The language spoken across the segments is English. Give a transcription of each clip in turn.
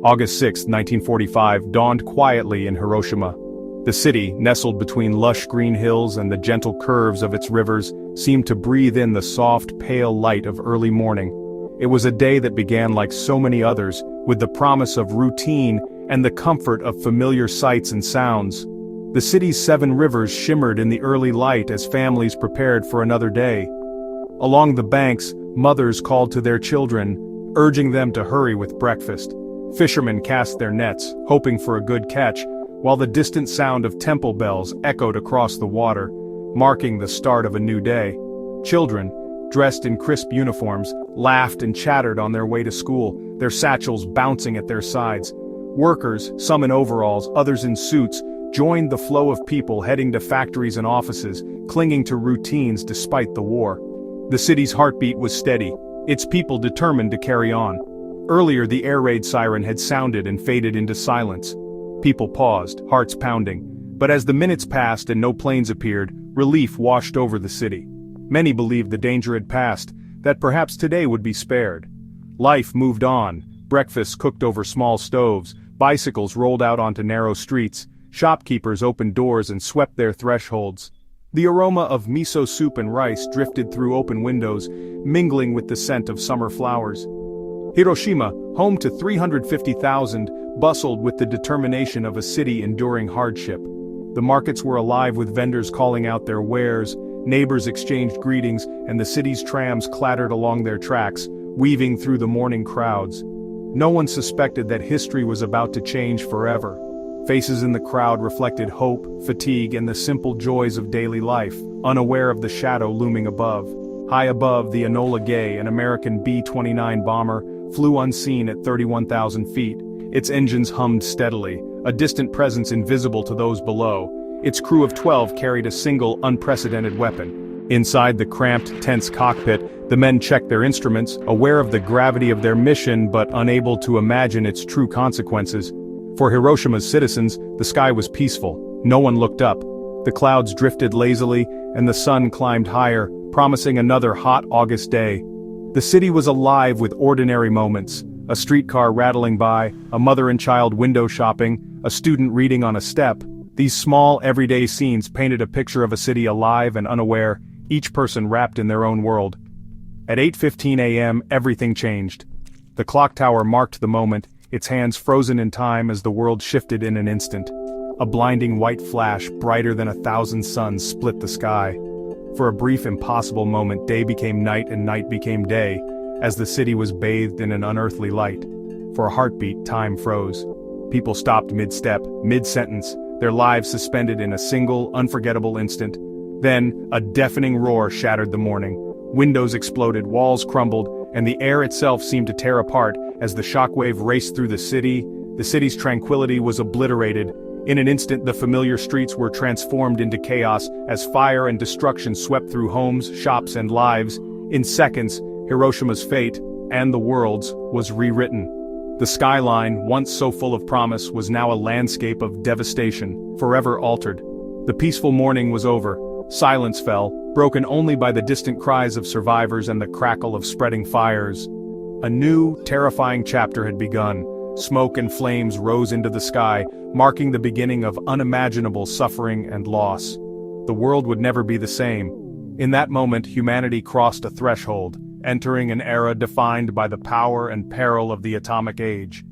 August 6, 1945, dawned quietly in Hiroshima. The city, nestled between lush green hills and the gentle curves of its rivers, seemed to breathe in the soft, pale light of early morning. It was a day that began like so many others, with the promise of routine and the comfort of familiar sights and sounds. The city's 7 rivers shimmered in the early light as families prepared for another day. Along the banks, mothers called to their children, urging them to hurry with breakfast. Fishermen cast their nets, hoping for a good catch, while the distant sound of temple bells echoed across the water, marking the start of a new day. Children, dressed in crisp uniforms, laughed and chattered on their way to school, their satchels bouncing at their sides. Workers, some in overalls, others in suits, joined the flow of people heading to factories and offices, clinging to routines despite the war. The city's heartbeat was steady, its people determined to carry on. Earlier the air raid siren had sounded and faded into silence. People paused, hearts pounding. But as the minutes passed and no planes appeared, relief washed over the city. Many believed the danger had passed, that perhaps today would be spared. Life moved on, breakfasts cooked over small stoves, bicycles rolled out onto narrow streets, shopkeepers opened doors and swept their thresholds. The aroma of miso soup and rice drifted through open windows, mingling with the scent of summer flowers. Hiroshima, home to 350,000, bustled with the determination of a city enduring hardship. The markets were alive with vendors calling out their wares, neighbors exchanged greetings, and the city's trams clattered along their tracks, weaving through the morning crowds. No one suspected that history was about to change forever. Faces in the crowd reflected hope, fatigue, and the simple joys of daily life, unaware of the shadow looming above. High above, the Enola Gay, an American B-29 bomber, flew unseen at 31,000 feet. Its engines hummed steadily, a distant presence invisible to those below. Its crew of 12 carried a single, unprecedented weapon. Inside the cramped, tense cockpit, the men checked their instruments, aware of the gravity of their mission but unable to imagine its true consequences. For Hiroshima's citizens, the sky was peaceful. No one looked up. The clouds drifted lazily, and the sun climbed higher, promising another hot August day. The city was alive with ordinary moments. A streetcar rattling by, a mother and child window shopping, a student reading on a step. These small, everyday scenes painted a picture of a city alive and unaware, each person wrapped in their own world. At 8:15 a.m., everything changed. The clock tower marked the moment, its hands frozen in time as the world shifted in an instant. A blinding white flash, brighter than 1,000 suns, split the sky. For a brief, impossible moment, day became night and night became day, as the city was bathed in an unearthly light. For a heartbeat, time froze. People stopped mid-step, mid-sentence, their lives suspended in a single, unforgettable instant. Then, a deafening roar shattered the morning. Windows exploded, walls crumbled, and the air itself seemed to tear apart as the shockwave raced through the city. The city's tranquility was obliterated. In an instant, the familiar streets were transformed into chaos as fire and destruction swept through homes, shops, and lives. In seconds, Hiroshima's fate, and the world's, was rewritten. The skyline, once so full of promise, was now a landscape of devastation, forever altered. The peaceful morning was over. Silence fell, broken only by the distant cries of survivors and the crackle of spreading fires. A new, terrifying chapter had begun. Smoke and flames rose into the sky, marking the beginning of unimaginable suffering and loss. The world would never be the same. In that moment, humanity crossed a threshold, entering an era defined by the power and peril of the atomic age.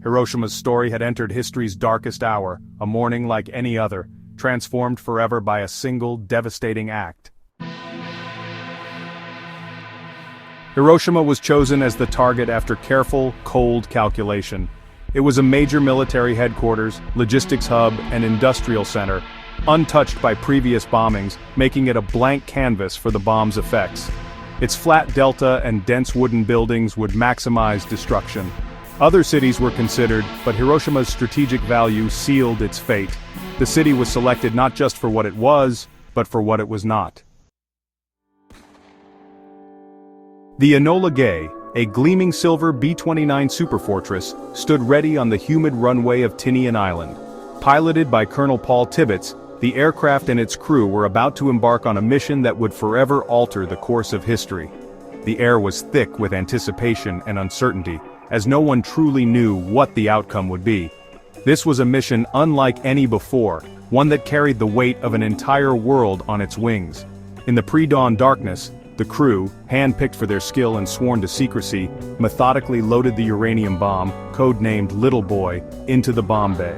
Hiroshima's story had entered history's darkest hour, a morning like any other, transformed forever by a single devastating act. Hiroshima was chosen as the target after careful, cold calculation. It was a major military headquarters, logistics hub, and industrial center, untouched by previous bombings, making it a blank canvas for the bomb's effects. Its flat delta and dense wooden buildings would maximize destruction. Other cities were considered, but Hiroshima's strategic value sealed its fate. The city was selected not just for what it was, but for what it was not. The Enola Gay, a gleaming silver B-29 superfortress, stood ready on the humid runway of Tinian Island. Piloted by Colonel Paul Tibbets, the aircraft and its crew were about to embark on a mission that would forever alter the course of history. The air was thick with anticipation and uncertainty, as no one truly knew what the outcome would be. This was a mission unlike any before, one that carried the weight of an entire world on its wings. In the pre-dawn darkness, the crew, hand-picked for their skill and sworn to secrecy, methodically loaded the uranium bomb, codenamed Little Boy, into the bomb bay.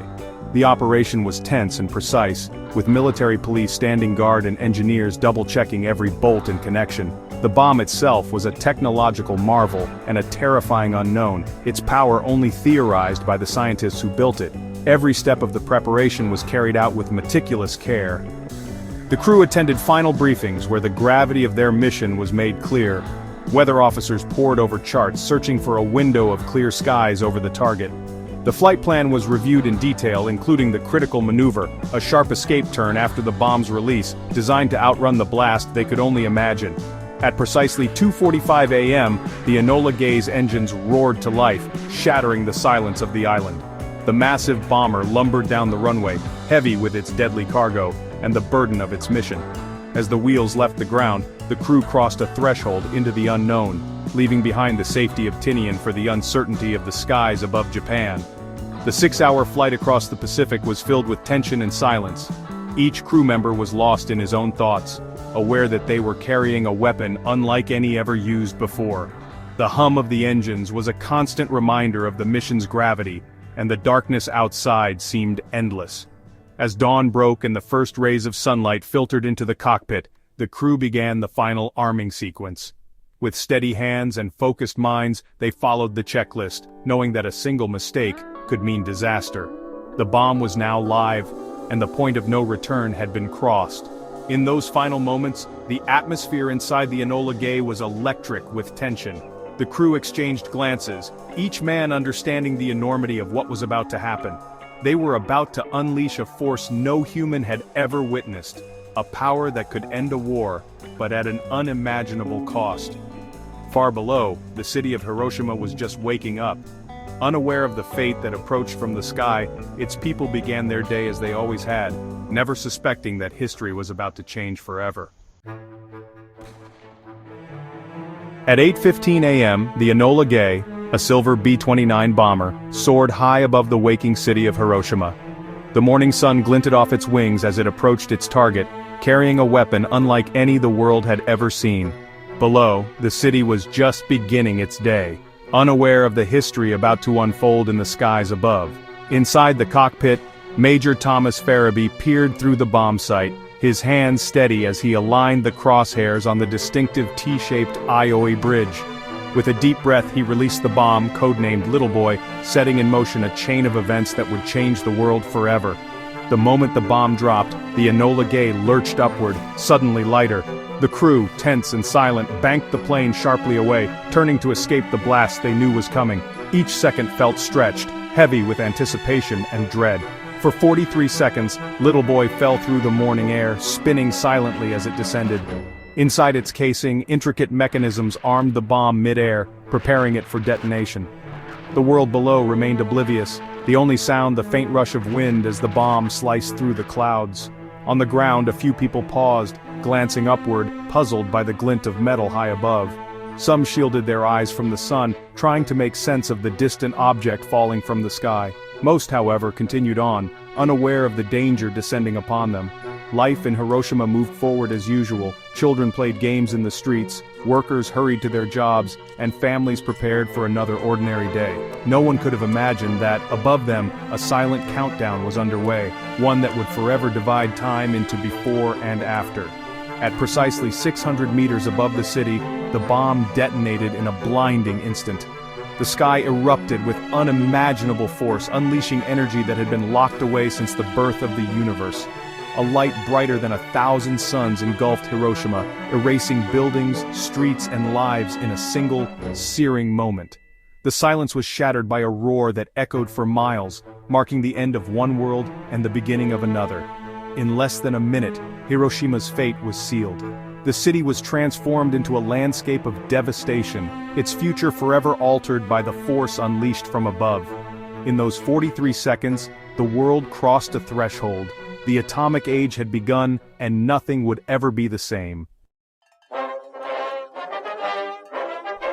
The operation was tense and precise, with military police standing guard and engineers double-checking every bolt and connection. The bomb itself was a technological marvel and a terrifying unknown, its power only theorized by the scientists who built it. Every step of the preparation was carried out with meticulous care. The crew attended final briefings where the gravity of their mission was made clear. Weather officers pored over charts searching for a window of clear skies over the target. The flight plan was reviewed in detail, including the critical maneuver, a sharp escape turn after the bomb's release, designed to outrun the blast they could only imagine. At precisely 2:45 a.m., the Enola Gay's engines roared to life, shattering the silence of the island. The massive bomber lumbered down the runway, heavy with its deadly cargo, and the burden of its mission. As the wheels left the ground, the crew crossed a threshold into the unknown, leaving behind the safety of Tinian for the uncertainty of the skies above Japan. The 6-hour flight across the Pacific was filled with tension and silence. Each crew member was lost in his own thoughts, aware that they were carrying a weapon unlike any ever used before. The hum of the engines was a constant reminder of the mission's gravity, and the darkness outside seemed endless. As dawn broke and the first rays of sunlight filtered into the cockpit, the crew began the final arming sequence. With steady hands and focused minds, they followed the checklist, knowing that a single mistake could mean disaster. The bomb was now live, and the point of no return had been crossed. In those final moments, the atmosphere inside the Enola Gay was electric with tension. The crew exchanged glances, each man understanding the enormity of what was about to happen. They were about to unleash a force no human had ever witnessed, a power that could end a war, but at an unimaginable cost. Far below, the city of Hiroshima was just waking up. Unaware of the fate that approached from the sky, its people began their day as they always had, never suspecting that history was about to change forever. At 8:15 a.m., the Enola Gay, a silver B-29 bomber, soared high above the waking city of Hiroshima. The morning sun glinted off its wings as it approached its target, carrying a weapon unlike any the world had ever seen. Below, the city was just beginning its day, unaware of the history about to unfold in the skies above. Inside the cockpit, Major Thomas Farabee peered through the bomb sight, his hands steady as he aligned the crosshairs on the distinctive T-shaped Ioi bridge. With a deep breath, he released the bomb, codenamed Little Boy, setting in motion a chain of events that would change the world forever. The moment the bomb dropped, the Enola Gay lurched upward, suddenly lighter. The crew, tense and silent, banked the plane sharply away, turning to escape the blast they knew was coming. Each second felt stretched, heavy with anticipation and dread. For 43 seconds, Little Boy fell through the morning air, spinning silently as it descended. Inside its casing, intricate mechanisms armed the bomb mid-air, preparing it for detonation. The world below remained oblivious, the only sound the faint rush of wind as the bomb sliced through the clouds. On the ground, a few people paused, glancing upward, puzzled by the glint of metal high above. Some shielded their eyes from the sun, trying to make sense of the distant object falling from the sky. Most, however, continued on, unaware of the danger descending upon them. Life in Hiroshima moved forward as usual. Children played games in the streets, workers hurried to their jobs, and families prepared for another ordinary day. No one could have imagined that, above them, a silent countdown was underway, one that would forever divide time into before and after. At precisely 600 meters above the city, the bomb detonated in a blinding instant. The sky erupted with unimaginable force, unleashing energy that had been locked away since the birth of the universe. A light brighter than 1,000 suns engulfed Hiroshima, erasing buildings, streets, and lives in a single, searing moment. The silence was shattered by a roar that echoed for miles, marking the end of one world and the beginning of another. In less than a minute, Hiroshima's fate was sealed. The city was transformed into a landscape of devastation, its future forever altered by the force unleashed from above. In those 43 seconds, the world crossed a threshold. The atomic age had begun, and nothing would ever be the same.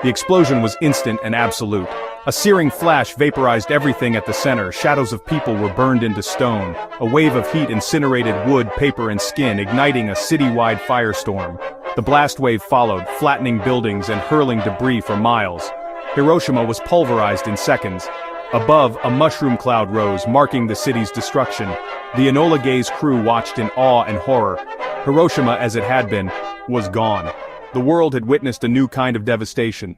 The explosion was instant and absolute. A searing flash vaporized everything at the center, shadows of people were burned into stone. A wave of heat incinerated wood, paper and skin, igniting a city-wide firestorm. The blast wave followed, flattening buildings and hurling debris for miles. Hiroshima was pulverized in seconds. Above, a mushroom cloud rose, marking the city's destruction. The Enola Gay's crew watched in awe and horror. Hiroshima, as it had been, was gone. The world had witnessed a new kind of devastation.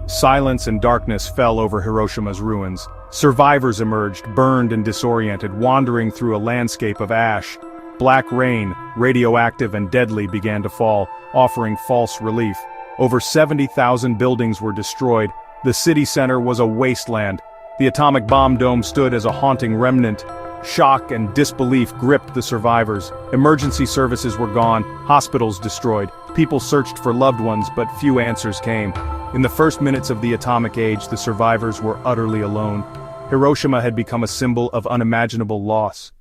Silence and darkness fell over Hiroshima's ruins. Survivors emerged, burned and disoriented, wandering through a landscape of ash. Black rain, radioactive and deadly, began to fall, offering false relief. Over 70,000 buildings were destroyed. The city center was a wasteland. The atomic bomb dome stood as a haunting remnant. Shock and disbelief gripped the survivors. Emergency services were gone, hospitals destroyed. People searched for loved ones, but few answers came. In the first minutes of the atomic age, the survivors were utterly alone. Hiroshima had become a symbol of unimaginable loss.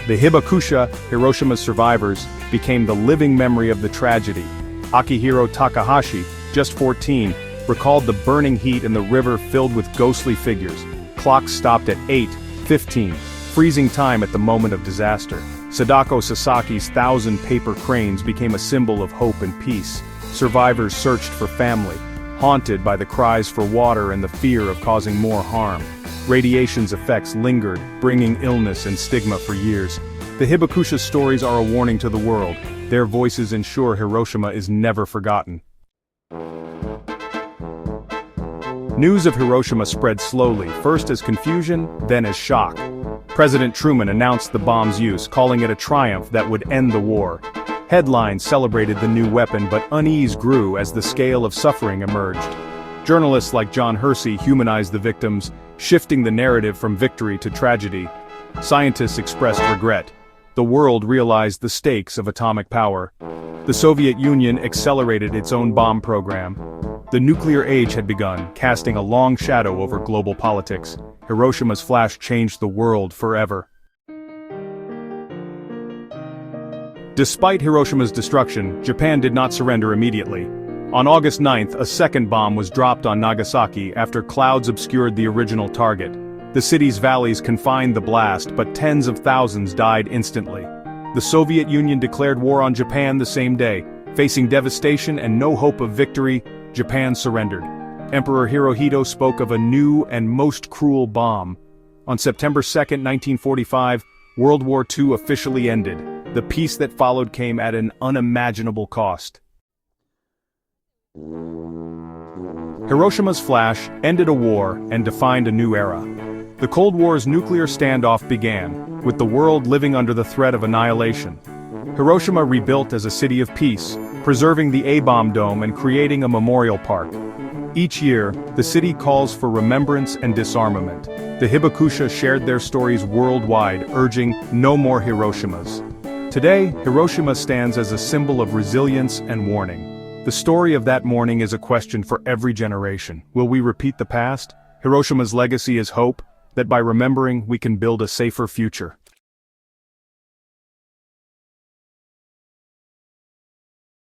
The Hibakusha, Hiroshima's survivors, became the living memory of the tragedy. Akihiro Takahashi, just 14, recalled the burning heat and the river filled with ghostly figures. Clocks stopped at 8:15, freezing time at the moment of disaster. Sadako Sasaki's 1,000 paper cranes became a symbol of hope and peace. Survivors searched for family, haunted by the cries for water and the fear of causing more harm. Radiation's effects lingered, bringing illness and stigma for years. The Hibakusha stories are a warning to the world. Their voices ensure Hiroshima is never forgotten. News of Hiroshima spread slowly, first as confusion, then as shock. President Truman announced the bomb's use, calling it a triumph that would end the war. Headlines celebrated the new weapon, but unease grew as the scale of suffering emerged. Journalists like John Hersey humanized the victims, shifting the narrative from victory to tragedy. Scientists expressed regret. The world realized the stakes of atomic power. The Soviet Union accelerated its own bomb program. The nuclear age had begun, casting a long shadow over global politics. Hiroshima's flash changed the world forever. Despite Hiroshima's destruction, Japan did not surrender immediately. On August 9th, a second bomb was dropped on Nagasaki after clouds obscured the original target. The city's valleys confined the blast, but tens of thousands died instantly. The Soviet Union declared war on Japan the same day. Facing devastation and no hope of victory, Japan surrendered. Emperor Hirohito spoke of a new and most cruel bomb. On September 2, 1945, World War II officially ended. The peace that followed came at an unimaginable cost. Hiroshima's flash ended a war and defined a new era. The Cold War's nuclear standoff began, with the world living under the threat of annihilation. Hiroshima rebuilt as a city of peace, preserving the A-bomb dome and creating a memorial park. Each year, the city calls for remembrance and disarmament. The Hibakusha shared their stories worldwide, urging no more Hiroshimas. Today, Hiroshima stands as a symbol of resilience and warning. The story of that morning is a question for every generation. Will we repeat the past? Hiroshima's legacy is hope, that by remembering we can build a safer future.